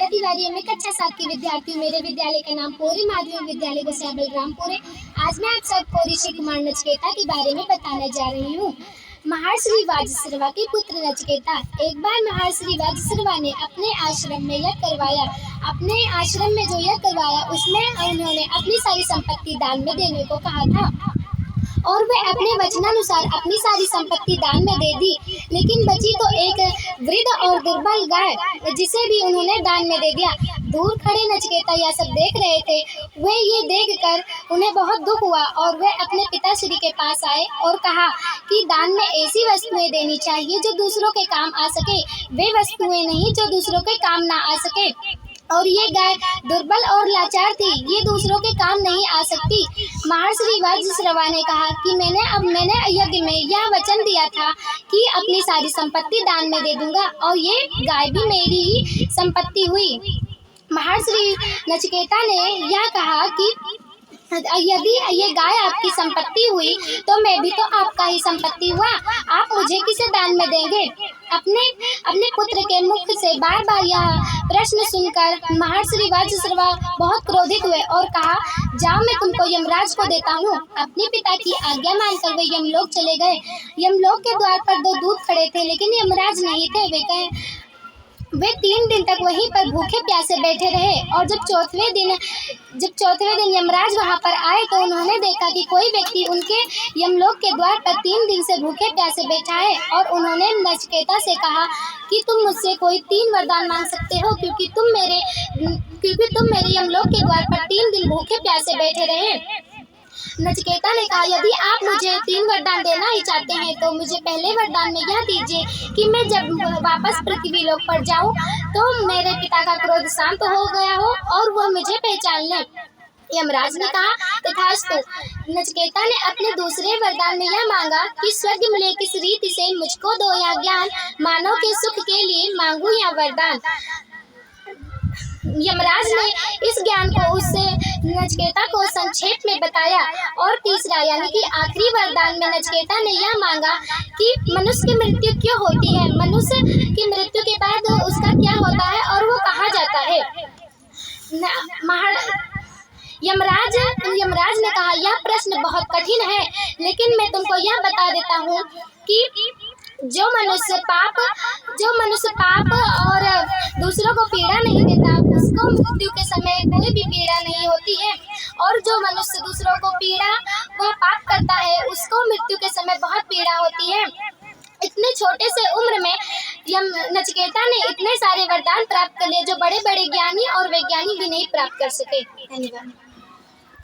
अनीता तिवारी है। मैं कक्षा 7 की विद्यार्थी हूँ। मेरे विद्यालय का नाम पूरी माध्यमिक विद्यालय गोसाई बलरामपुर है। आज मैं आप सबको ऋषि कुमार नचिकेता के बारे में बताने जा रही हूँ। महर्षि वाजिश्रवा के पुत्र नचिकेता। एक बार महर्षि वाजिश्रवा ने अपने आश्रम में यज्ञ करवाया। अपने आश्रम में जो यज्ञ करवाया उसमें उन्होंने अपनी सारी संपत्ति दान में देने को कहा था और वे अपने वचनानुसार अपनी सारी संपत्ति दान में दे दी। लेकिन बची तो एक वृद्ध और दुर्बल गाय, जिसे भी उन्होंने दान में दे दिया। दूर खड़े नचिकेता यह सब देख रहे थे। वे ये देखकर उन्हें बहुत दुख हुआ और वे अपने पिताश्री के पास आए और कहा कि दान में ऐसी वस्तुएं देनी चाहिए जो दूसरों के काम आ सके, वे वस्तुएं नहीं जो दूसरों के काम ना आ सके। और ये गाय दुर्बल और लाचार थी, ये दूसरों के काम नहीं आ सकती। महर्षि वाजिश्रवा ने कहा कि मैंने यज्ञ में यह वचन दिया था कि अपनी सारी संपत्ति दान में दे दूंगा और ये गाय भी मेरी ही संपत्ति हुई। महर्षि नचिकेता ने यह कहा कि यदि ये गाय आपकी संपत्ति हुई तो मैं भी तो आपका ही संपत्ति हुआ, आप मुझे किसे दान में देंगे? अपने पुत्र के मुख से बार बार यह प्रश्न सुनकर महर्षि वाजिश्रवा बहुत क्रोधित हुए और कहा, जाओ मैं तुमको यमराज को देता हूँ। अपने पिता की आज्ञा मानकर वे यमलोक चले गए। यमलोक के द्वार पर 2 दूत खड़े थे, लेकिन यमराज नहीं थे। वे 3 दिन तक वहीं पर भूखे प्यासे बैठे रहे और जब चौथे दिन यमराज वहां पर आए तो उन्होंने देखा कि कोई व्यक्ति उनके यमलोक के द्वार पर 3 दिन से भूखे प्यासे बैठा है और उन्होंने नचिकेता से कहा कि तुम मुझसे कोई 3 वरदान मांग सकते हो, क्योंकि तुम मेरे यमलोक के द्वार पर 3 दिन भूखे प्यासे बैठे रहे। नचिकेता ने कहा, यदि आप मुझे 3 वरदान देना ही चाहते हैं तो मुझे पहले वरदान में यह दीजिए कि मैं जब वापस पृथ्वी लोक पर जाऊं तो मेरे पिता का क्रोध शांत हो गया हो और वह मुझे पहचान ले। यमराज ने कहा, तथास्तु। नचिकेता ने अपने दूसरे वरदान में यह मांगा कि स्वर्ग मिले किस रीति से मुझको दो या ज्ञान, मानव के सुख के लिए मांगू या वरदान। यमराज ने इस ज्ञान को उससे नचिकेता को संक्षेप में बताया और तीसरा यानी कि आखिरी वरदान में नचिकेता ने यह मांगा कि मनुष्य की मृत्यु क्यों होती है, मनुष्य की मृत्यु के बाद उसका क्या होता है और वो कहाँ जाता है। यमराज ने कहा, यह प्रश्न बहुत कठिन है, लेकिन मैं तुमको यह बता देता हूँ कि जो मनुष्य पाप और दूसरों को पीड़ा नहीं देता उसको मृत्यु के समय कोई भी पीड़ा नहीं होती है, और जो मनुष्य दूसरों को पीड़ा वह पाप करता है उसको मृत्यु के समय बहुत पीड़ा होती है। इतने छोटे से उम्र में नचिकेता ने इतने सारे वरदान प्राप्त कर लिए जो बड़े बड़े ज्ञानी और वैज्ञानिक भी नहीं प्राप्त कर सके। धन्यवाद।